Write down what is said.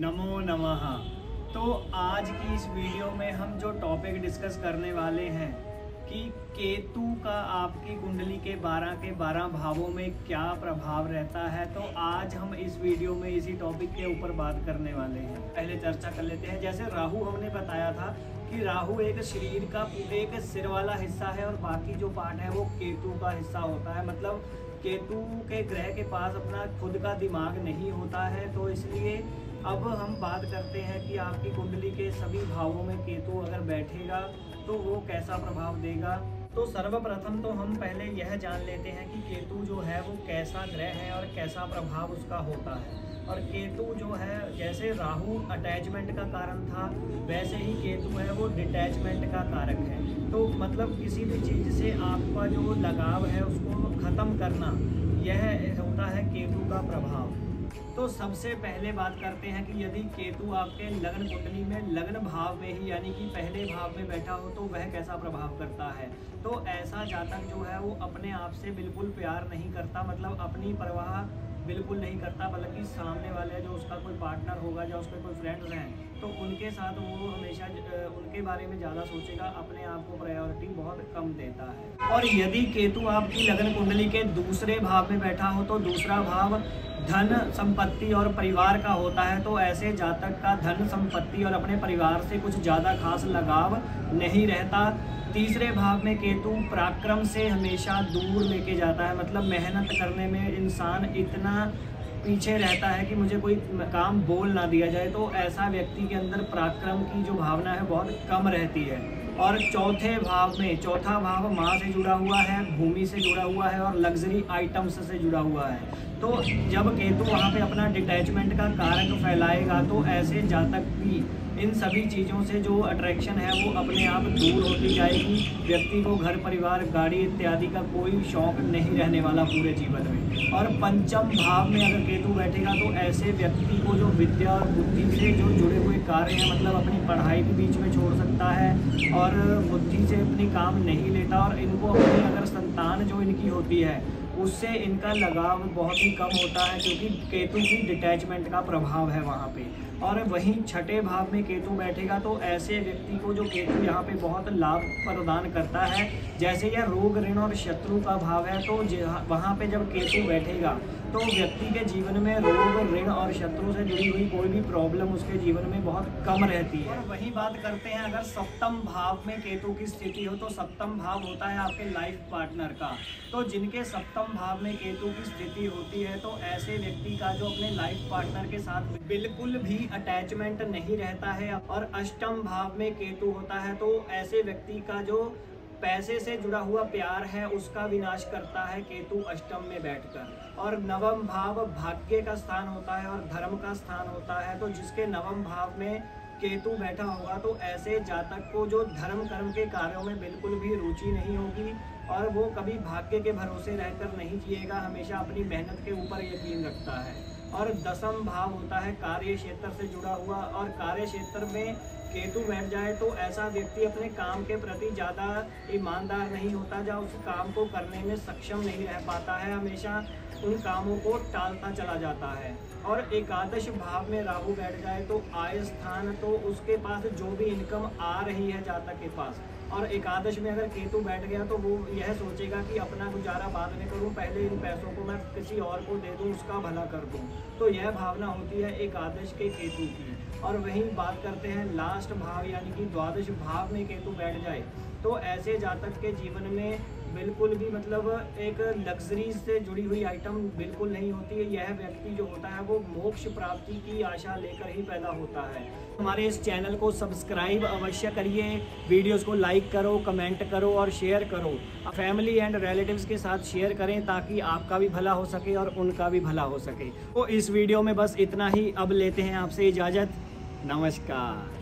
नमो नमः। तो आज की इस वीडियो में हम जो टॉपिक डिस्कस करने वाले हैं कि केतु का आपकी कुंडली के 12 भावों में क्या प्रभाव रहता है, तो आज हम इस वीडियो में इसी टॉपिक के ऊपर बात करने वाले हैं। पहले चर्चा कर लेते हैं। जैसे राहु हमने बताया था कि राहु एक शरीर का एक सिर वाला हिस्सा है और बाकी जो पार्ट है वो केतु का हिस्सा होता है। मतलब केतु के ग्रह के पास अपना खुद का दिमाग नहीं होता है। तो इसलिए अब हम बात करते हैं कि आपकी कुंडली के सभी भावों में केतु अगर बैठेगा तो वो कैसा प्रभाव देगा। तो सर्वप्रथम तो हम पहले यह जान लेते हैं कि केतु जो है वो कैसा ग्रह है और कैसा प्रभाव उसका होता है। और केतु जो है, जैसे राहु अटैचमेंट का कारण था, वैसे ही केतु है वो डिटैचमेंट का कारक है। तो मतलब किसी भी चीज़ से आपका जो लगाव है उसको ख़त्म करना, यह होता है केतु का प्रभाव। तो सबसे पहले बात करते हैं कि यदि केतु आपके लग्न कुंडली में लग्न भाव में ही यानी कि पहले भाव में बैठा हो तो वह कैसा प्रभाव करता है। तो ऐसा जातक जो है वो अपने आप से बिल्कुल प्यार नहीं करता, मतलब अपनी परवाह बिल्कुल नहीं करता, बल्कि सामने वाले जो उसका कोई पार्टनर होगा या उसके कोई फ्रेंड्स हैं तो उनके साथ वो हमेशा उनके बारे में ज़्यादा सोचेगा, अपने आप को प्रायोरिटी बहुत कम देता है। और यदि केतु आपकी लग्न कुंडली के दूसरे भाव में बैठा हो तो दूसरा भाव धन संपत्ति और परिवार का होता है। तो ऐसे जातक का धन संपत्ति और अपने परिवार से कुछ ज़्यादा खास लगाव नहीं रहता। तीसरे भाव में केतु पराक्रम से हमेशा दूर लेके जाता है, मतलब मेहनत करने में इंसान इतना पीछे रहता है कि मुझे कोई काम बोल ना दिया जाए। तो ऐसा व्यक्ति के अंदर पराक्रम की जो भावना है बहुत कम रहती है। और चौथे भाव में, चौथा भाव माँ से जुड़ा हुआ है, भूमि से जुड़ा हुआ है और लग्जरी आइटम्स से जुड़ा हुआ है। तो जब केतु वहाँ पे अपना डिटैचमेंट का कारक फैलाएगा तो ऐसे जातक भी इन सभी चीज़ों से जो अट्रैक्शन है वो अपने आप दूर होती जाएगी। व्यक्ति को घर परिवार गाड़ी इत्यादि का कोई शौक नहीं रहने वाला पूरे जीवन में। और पंचम भाव में अगर केतु बैठेगा तो ऐसे व्यक्ति को जो विद्या और बुद्धि से जो जुड़े हुए कार्य हैं, मतलब अपनी पढ़ाई भी बीच में छोड़ सकता है और बुद्धि से अपनी काम नहीं लेता। और इनको अपनी अगर संतान जो इनकी होती है उससे इनका लगाव बहुत ही कम होता है, क्योंकि केतु की डिटैचमेंट का प्रभाव है वहाँ पे। और वहीं छठे भाव में केतु बैठेगा तो ऐसे व्यक्ति को जो केतु यहाँ पे बहुत लाभ प्रदान करता है, जैसे यह रोग ऋण और शत्रु का भाव है, तो वहाँ पे जब केतु बैठेगा तो व्यक्ति के जीवन में रोग ऋण और शत्रु से जुड़ी हुई कोई भी प्रॉब्लम उसके जीवन में बहुत कम रहती है। और वही बात करते हैं अगर सप्तम भाव में केतु की स्थिति हो तो सप्तम भाव होता है आपके लाइफ पार्टनर का। तो जिनके सप्तम भाव में केतु की स्थिति होती है तो ऐसे व्यक्ति का जो अपने लाइफ पार्टनर के साथ बिल्कुल भी अटैचमेंट नहीं रहता है। और अष्टम भाव में केतु होता है तो ऐसे व्यक्ति का जो पैसे से जुड़ा हुआ प्यार है उसका विनाश करता है केतु अष्टम में बैठकर। और नवम भाव भाग्य का स्थान होता है और धर्म का स्थान होता है। तो जिसके नवम भाव में केतु बैठा होगा तो ऐसे जातक को जो धर्म कर्म के कार्यों में बिल्कुल भी रुचि नहीं होगी और वो कभी भाग्य के भरोसे रहकर नहीं जिएगा, हमेशा अपनी मेहनत के ऊपर यकीन रखता है। और दसम भाव होता है कार्य क्षेत्र से जुड़ा हुआ, और कार्य क्षेत्र में केतु बैठ जाए तो ऐसा व्यक्ति अपने काम के प्रति ज़्यादा ईमानदार नहीं होता, या उस काम को करने में सक्षम नहीं रह पाता है, हमेशा उन कामों को टालता चला जाता है। और एकादश भाव में राहु बैठ जाए तो आय स्थान, तो उसके पास जो भी इनकम आ रही है जातक के पास, और एकादश में अगर केतु बैठ गया तो वो यह सोचेगा कि अपना गुजारा बाद में करूं, पहले इन पैसों को मैं किसी और को दे दूं, उसका भला कर दूं। तो यह भावना होती है एकादश के केतु की। और वहीं बात करते हैं लास्ट भाव यानी कि द्वादश भाव में केतु बैठ जाए तो ऐसे जातक के जीवन में बिल्कुल भी मतलब एक लग्जरी से जुड़ी हुई आइटम बिल्कुल नहीं होती है। यह व्यक्ति जो होता है वो मोक्ष प्राप्ति की आशा लेकर ही पैदा होता है। हमारे इस चैनल को सब्सक्राइब अवश्य करिए, वीडियोस को लाइक करो, कमेंट करो और शेयर करो। फैमिली एंड रिलेटिव्स के साथ शेयर करें ताकि आपका भी भला हो सके और उनका भी भला हो सके। तो इस वीडियो में बस इतना ही। अब लेते हैं आपसे इजाज़त। नमस्कार।